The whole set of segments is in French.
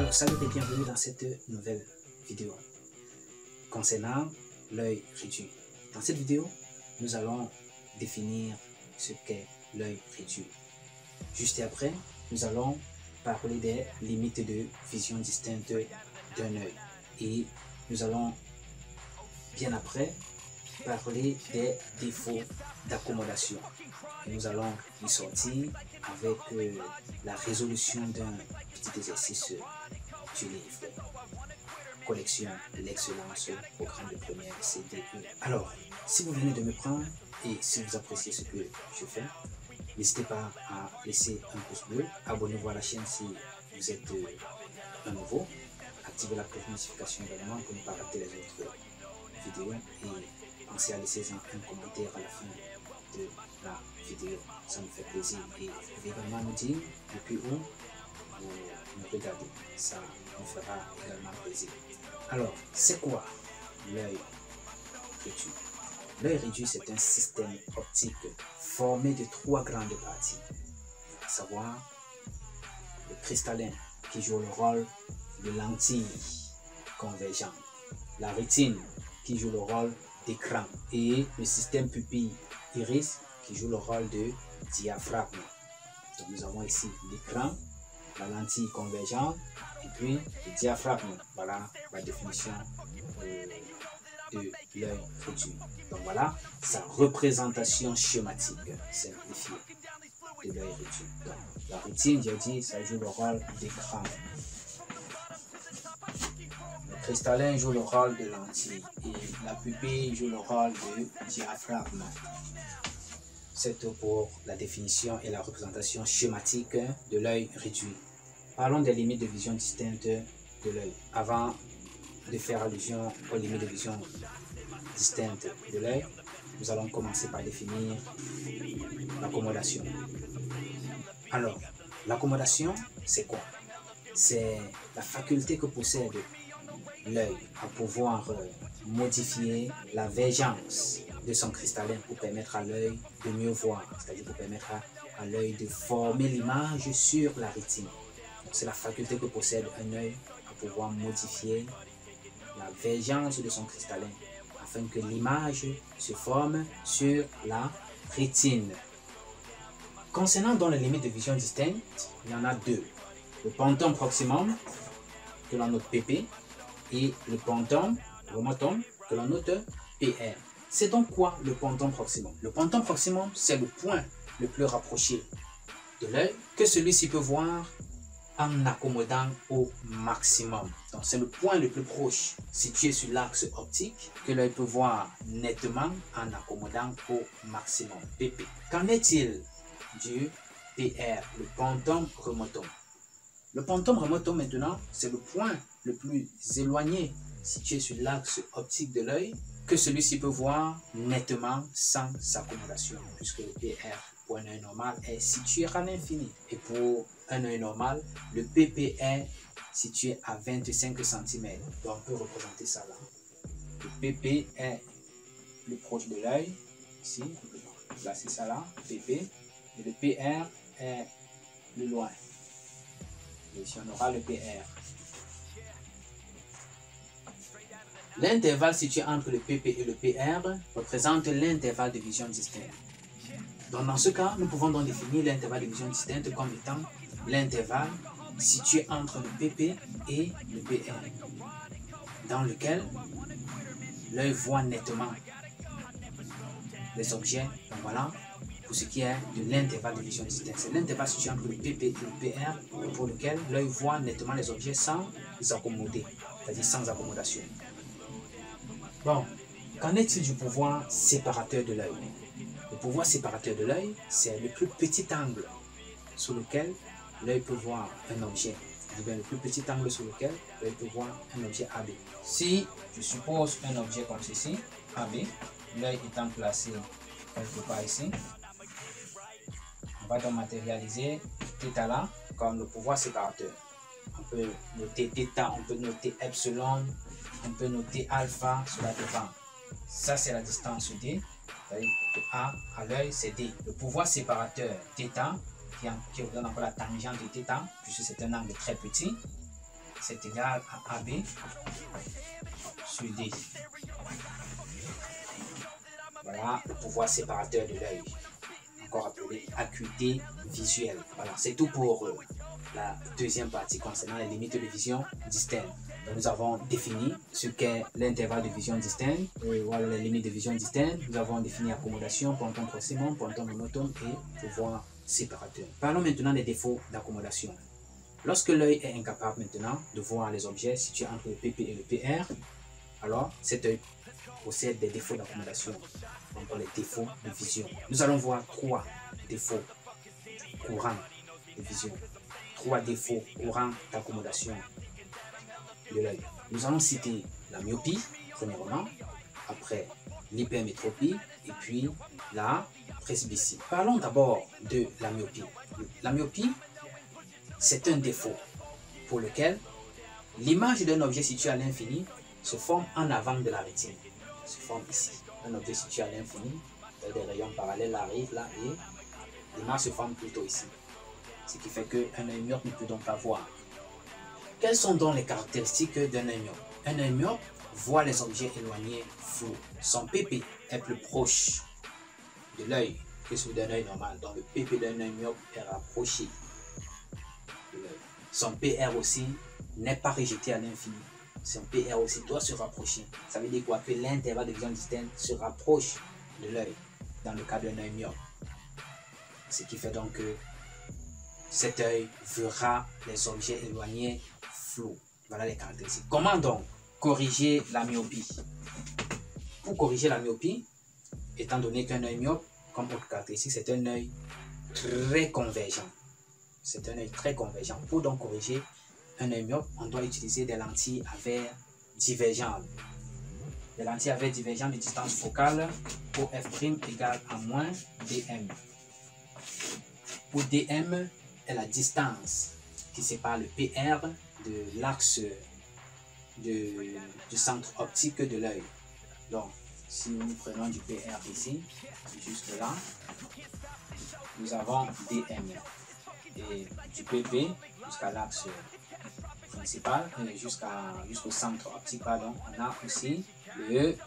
Alors, salut et bienvenue dans cette nouvelle vidéo concernant l'œil réduit. Dans cette vidéo, nous allons définir ce qu'est l'œil réduit. Juste après, nous allons parler des limites de vision distincte d'un œil. Et nous allons, bien après, parler des défauts d'accommodation. Nous allons y sortir avec la résolution d'un petit exercice du livre Collection l'excellence, programme de première CDE. Alors, si vous venez de me prendre et si vous appréciez ce que je fais, n'hésitez pas à laisser un pouce bleu, abonnez-vous à la chaîne si vous êtes un nouveau, activez la cloche de notification également pour ne pas rater les autres vidéos et pensez à laisser un commentaire à la fin de la vidéo, ça nous fait plaisir. Et vous pouvez également nous dire depuis où vous nous regardez, ça nous fera également plaisir. Alors, c'est quoi l'œil réduit? L'œil réduit, c'est un système optique formé de trois grandes parties, à savoir le cristallin qui joue le rôle de lentille convergente, la rétine qui joue le rôle d'écran et le système pupille iris qui joue le rôle de diaphragme. Donc nous avons ici l'écran, la lentille convergente et puis le diaphragme. Voilà la définition de l'œil réduit. Donc voilà sa représentation schématique simplifiée de l'œil réduit. Donc la rétine, j'ai dit, ça joue le rôle d'écran. Le cristallin joue le rôle de lentille et la pupille joue le rôle de diaphragme. C'est tout pour la définition et la représentation schématique de l'œil réduit. Parlons des limites de vision distinctes de l'œil. Avant de faire allusion aux limites de vision distinctes de l'œil, nous allons commencer par définir l'accommodation. Alors, l'accommodation, c'est quoi? C'est la faculté que possède l'œil à pouvoir modifier la vergence de son cristallin pour permettre à l'œil de mieux voir, c'est-à-dire pour permettre à l'œil de former l'image sur la rétine. C'est la faculté que possède un œil à pouvoir modifier la vergence de son cristallin afin que l'image se forme sur la rétine. Concernant dans les limites de vision distinctes, il y en a deux. Le ponton proximum, que l'on note PP, et le ponton remotum, que l'on note PR. C'est donc quoi le ponton proximum? Le ponton proximum, c'est le point le plus rapproché de l'œil que celui-ci peut voir en accommodant au maximum. Donc c'est le point le plus proche situé sur l'axe optique que l'œil peut voir nettement en accommodant au maximum. PP. Qu'en est-il du PR, le ponton remotum? Le ponton remotum maintenant, c'est le point le plus éloigné situé sur l'axe optique de l'œil que celui-ci peut voir nettement sans accommodation, puisque le PR pour un œil normal est situé à l'infini. Et pour un œil normal, le PP est situé à 25 cm. Donc on peut représenter ça là. Le PP est plus proche de l'œil, ici, on peut placer ça là, PP, et le PR est plus loin. Et ici on aura le PR. L'intervalle situé entre le PP et le PR représente l'intervalle de vision distincte. Donc dans ce cas, nous pouvons donc définir l'intervalle de vision distincte comme étant l'intervalle situé entre le PP et le PR, dans lequel l'œil voit nettement les objets. Donc voilà, pour ce qui est de l'intervalle de vision distincte. C'est l'intervalle situé entre le PP et le PR pour lequel l'œil voit nettement les objets sans les accommoder, c'est-à-dire sans accommodation. Bon, qu'en est-il du pouvoir séparateur de l'œil? Le pouvoir séparateur de l'œil, c'est le plus petit angle sur lequel l'œil peut voir un objet. Le plus petit angle sur lequel l'œil peut voir un objet AB. Si je suppose un objet comme ceci, AB, l'œil étant placé quelque part ici, on va donc matérialiser θ là comme le pouvoir séparateur. On peut noter θ, on peut noter epsilon, on peut noter alpha, cela dépend. Ça c'est la distance D, de A à l'œil c'est D. Le pouvoir séparateur θ, qui vous donne encore la tangente de θ, puisque c'est un angle très petit, c'est égal à AB sur D. Voilà le pouvoir séparateur de l'œil, encore appelé acuité visuelle. Voilà, c'est tout pour la deuxième partie concernant les limites de vision distinctes. Donc, nous avons défini ce qu'est l'intervalle de vision distincte, voilà les limites de vision distinctes. Nous avons défini accommodation, ponton proximum, ponton monotone et pouvoir séparateur. Parlons maintenant des défauts d'accommodation. Lorsque l'œil est incapable maintenant de voir les objets situés entre le PP et le PR, alors cet œil possède des défauts d'accommodation, donc les défauts de vision. Nous allons voir 3 défauts courants de vision, 3 défauts courants d'accommodation de l'œil. Nous allons citer la myopie, premièrement, après l'hypermétropie et puis la presbytie. Parlons d'abord de la myopie. La myopie, c'est un défaut pour lequel l'image d'un objet situé à l'infini se forme en avant de la rétine. Se forme ici. Un objet situé à l'infini, des rayons parallèles arrivent là et l'image se forme plutôt ici. Ce qui fait qu'un œil myope ne peut donc pas voir. Quelles sont donc les caractéristiques d'un œil myope? Un œil myope voit les objets éloignés flous. Son PP est plus proche de l'œil que celui d'un œil normal. Donc le PP d'un œil myope est rapproché de l'œil. Son PR aussi n'est pas rejeté à l'infini. Son PR aussi doit se rapprocher. Ça veut dire quoi? Que l'intervalle de vision distincte se rapproche de l'œil dans le cas d'un œil myope. Ce qui fait donc que cet œil verra les objets éloignés flous. Voilà les caractéristiques. Comment donc corriger la myopie? Pour corriger la myopie, étant donné qu'un œil myope, comme autre caractéristique, c'est un œil très convergent. C'est un œil très convergent. Pour donc corriger un œil myope, on doit utiliser des lentilles à verre divergentes. Des lentilles à verre divergentes de distance focale pour f' égale à moins dm. Où dm est la distance qui sépare le PR de l'axe du centre optique de l'œil. Donc, si nous prenons du PR ici, jusque là, nous avons dm. Et du PP jusqu'à l'axe principal, jusqu'au centre optique, pardon, on a aussi le...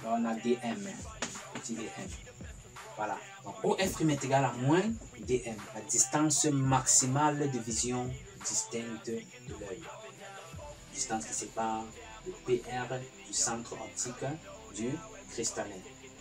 on a dm, petit dm. Voilà. Donc, OF' est égal à moins dm, la distance maximale de vision distincte de l'œil. Distance qui sépare le PR du centre optique du cristallin.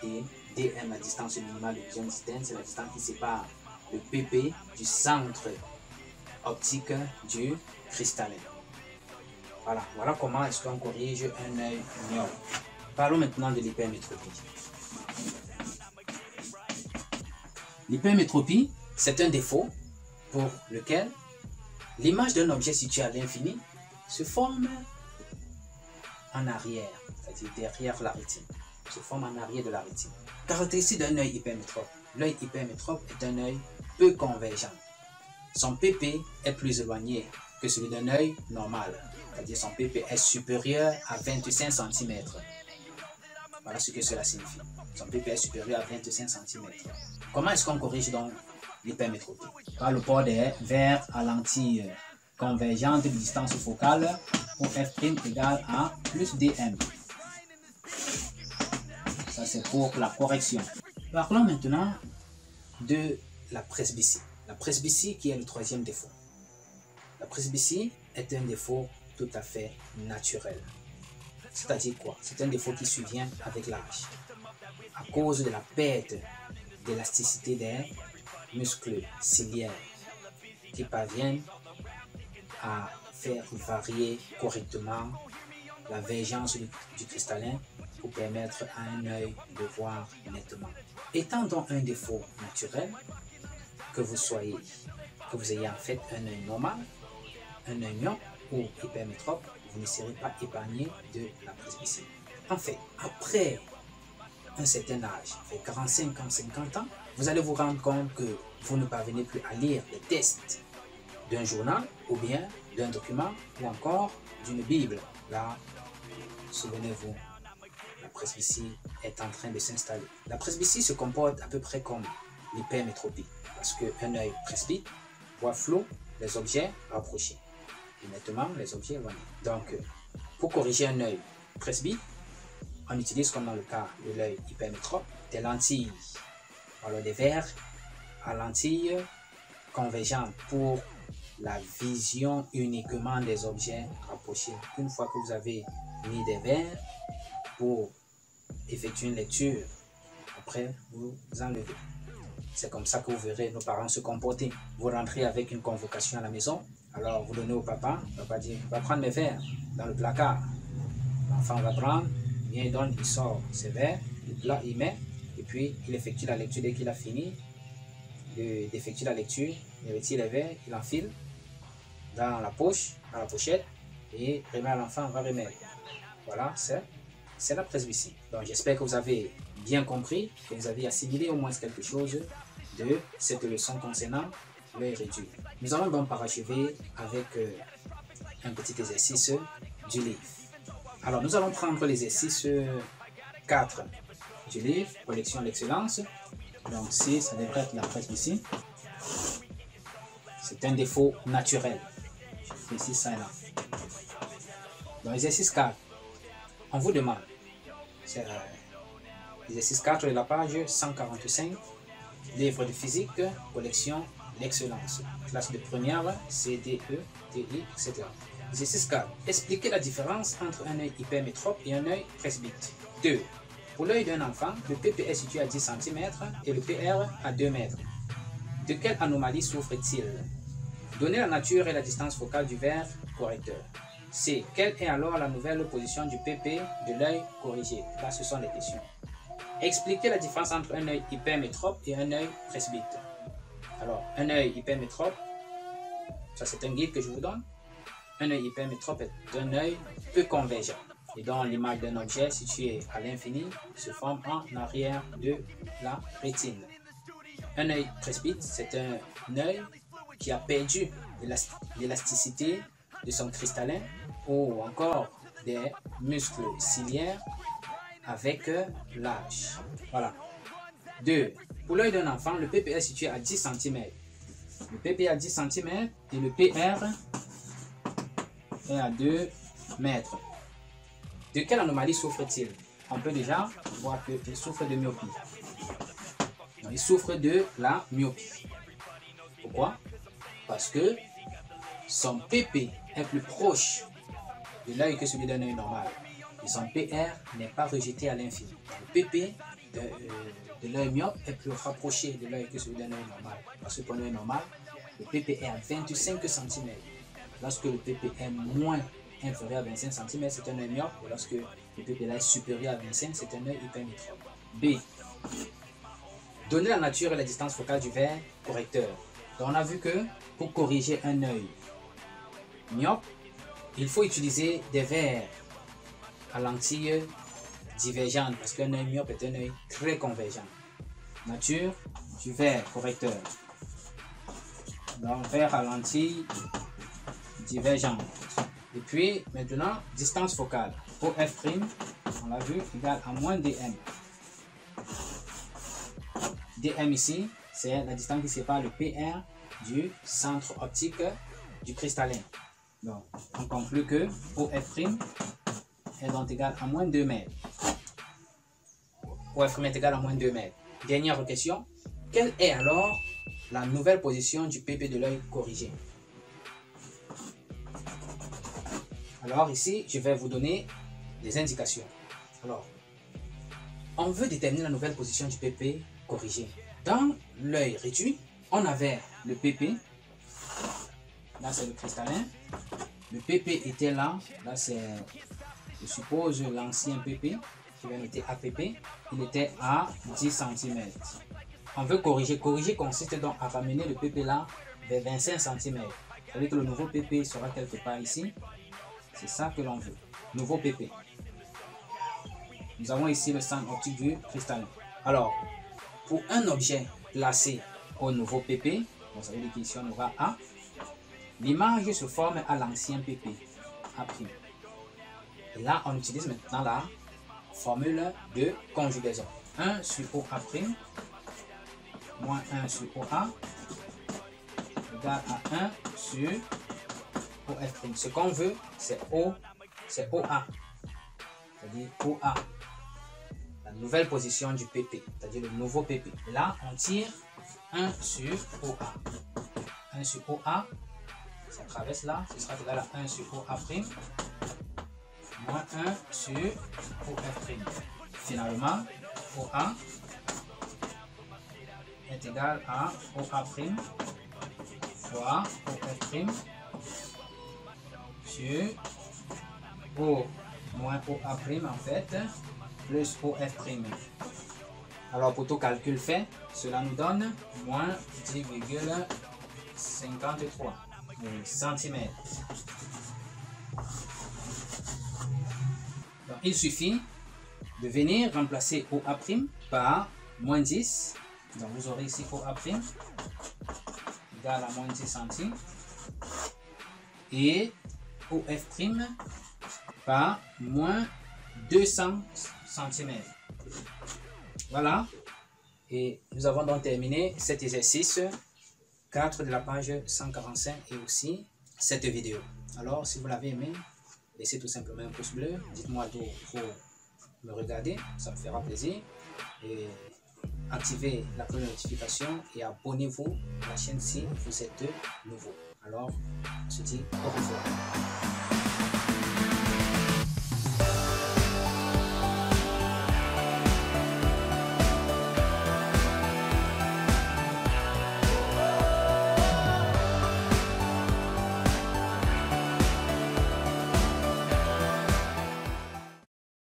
Et dm, la distance minimale de vision distincte, c'est la distance qui sépare le PP du centre optique du cristallin. Voilà, voilà comment est-ce qu'on corrige un œil myope. Parlons maintenant de l'hypermétropie. L'hypermétropie, c'est un défaut pour lequel l'image d'un objet situé à l'infini se forme en arrière, c'est-à-dire derrière la rétine, se forme en arrière de la rétine. Caractéristique d'un œil hypermétrope. L'œil hypermétrope est un œil peu convergent. Son PP est plus éloigné que celui d'un œil normal, c'est-à-dire son PP est supérieur à 25 cm. Voilà ce que cela signifie. Son PP est supérieur à 25 cm. Comment est-ce qu'on corrige donc l'hypermétropie? Par le port des verres à lentilles convergentes de distance focale pour f' égale à plus dm. Ça c'est pour la correction. Parlons maintenant de la presbytie. La presbytie qui est le troisième défaut. La presbytie est un défaut tout à fait naturel. C'est-à-dire quoi? C'est un défaut qui survient avec l'âge. À cause de la perte d'élasticité des muscles ciliaires qui parviennent à faire varier correctement la vergence du cristallin pour permettre à un œil de voir nettement. Étant donc un défaut naturel, que vous ayez en fait un œil normal, un œil myope ou hypermétrope, vous ne serez pas épargné de la presbytie. En fait, après un certain âge, fait 45 ans, 50 ans, vous allez vous rendre compte que vous ne parvenez plus à lire les tests d'un journal ou bien d'un document ou encore d'une Bible. Là, souvenez-vous, la presbytie est en train de s'installer. La presbytie se comporte à peu près comme l'hypermétropie parce qu'un œil presbyte voit flou les objets rapprochés. et nettement les objets éloignés. Donc, pour corriger un œil presbyte, on utilise, comme dans le cas de l'œil hypermétrope, des lentilles, alors des verres à lentilles convergentes pour la vision uniquement des objets rapprochés. Une fois que vous avez mis des verres pour effectuer une lecture, après vous enlevez. C'est comme ça que vous verrez nos parents se comporter. Vous rentrez avec une convocation à la maison, alors vous donnez au papa, papa dit, va prendre mes verres dans le placard. L'enfant va prendre, il donne, il sort ses verres, là il met, et puis il effectue la lecture. Dès qu'il a fini d'effectuer la lecture, il retire les verres, il enfile dans la poche, dans la pochette, et remet à l'enfant, va remettre. Voilà, c'est la presbytie. Donc j'espère que vous avez bien compris, que vous avez assimilé au moins quelque chose de cette leçon concernant l'œil réduit. Nous allons donc parachever avec un petit exercice du livre. Alors nous allons prendre l'exercice 4 du livre, collection l'excellence. Donc si ça devrait être la presbytie, c'est un défaut naturel. Je fais ici ça et là. Dans l'exercice 4, on vous demande, c'est l'exercice 4 de la page 145, livre de physique, collection l'excellence, classe de première, C, D, E, T, I, etc. Exercice 4. Expliquez la différence entre un œil hypermétrope et un œil presbyte. 2. Pour l'œil d'un enfant, le PP est situé à 10 cm et le PR à 2 mètres. De quelle anomalie souffre-t-il? Donnez la nature et la distance focale du verre correcteur. C. Quelle est alors la nouvelle position du PP de l'œil corrigé? Là, ce sont les questions. Expliquez la différence entre un œil hypermétrope et un œil presbyte. Alors, un œil hypermétrope, ça c'est un guide que je vous donne. Un œil hypermétrope est un œil peu convergent et dont l'image d'un objet situé à l'infini se forme en arrière de la rétine. Un œil presbyte, c'est un œil qui a perdu l'élasticité de son cristallin ou encore des muscles ciliaires avec l'âge. Voilà. 2. Pour l'œil d'un enfant, le PP est situé à 10 cm. Le PP est à 10 cm et le PR est à 2 mètres. De quelle anomalie souffre-t-il? On peut déjà voir qu'il souffre de myopie. Donc, il souffre de la myopie. Pourquoi? Parce que son PP est plus proche de l'œil que celui d'un œil normal. Et son PR n'est pas rejeté à l'infini. Le PP de l'œil myope est plus rapproché de l'œil que celui d'un œil normal. Parce que pour l'œil normal, le PP est à 25 cm. Lorsque le PP est moins inférieur à 25 cm, c'est un œil myope. Et lorsque le PP là est supérieur à 25, c'est un œil hypermétrope. B. Donnez la nature et la distance focale du verre correcteur. Donc on a vu que pour corriger un œil myope, il faut utiliser des verres à lentilles divergentes parce qu'un œil myope est un œil très convergent. Nature du verre correcteur. Donc verre à lentilles divergentes. Et puis maintenant, distance focale. OF', on l'a vu, égale à moins DM. DM ici, c'est la distance qui sépare le PR du centre optique du cristallin. Donc, on conclut que OF' est donc égal à moins 2 mètres. OF' est égal à moins 2 mètres. Dernière question. Quelle est alors la nouvelle position du PP de l'œil corrigé? Alors ici, je vais vous donner des indications. Alors, on veut déterminer la nouvelle position du PP corrigé. Dans l'œil réduit, on avait le PP. Là, c'est le cristallin. Le PP était là. Là, c'est, je suppose, l'ancien PP. Je vais noter APP. Il était à 10 cm. On veut corriger. Corriger consiste donc à ramener le PP là vers 25 cm. Ça veut dire que le nouveau PP sera quelque part ici. C'est ça que l'on veut. Nouveau PP. Nous avons ici le centre optique du cristallin. Alors, pour un objet placé au nouveau PP, donc ça veut dire qu'ici on aura A, l'image se forme à l'ancien PP, A'. Et là, on utilise maintenant la formule de conjugaison. 1 sur OA', moins 1 sur OA, égale à 1 sur OF'. Ce qu'on veut, c'est OA. C'est-à-dire OA. La nouvelle position du PP, c'est-à-dire le nouveau PP. Là, on tire 1 sur OA. 1 sur OA, ça traverse là, ce sera égal à 1 sur OA', moins 1 sur OF'. Finalement, OA est égal à OA' fois OF' sur O moins OA' en fait, plus OF'. Alors pour tout calcul fait, cela nous donne moins 10,53 cm. Donc il suffit de venir remplacer OA' par moins 10. Donc vous aurez ici OA' égal à moins 10 cm et OF' par moins 200 cm. Voilà. Et nous avons donc terminé cet exercice 4 de la page 145 et aussi cette vidéo. Alors si vous l'avez aimé, laissez tout simplement un pouce bleu. Dites-moi d'où vous me regardez, ça me fera plaisir. Et activez la cloche de notification et abonnez-vous à la chaîne si vous êtes nouveau. Alors, on se dit au revoir.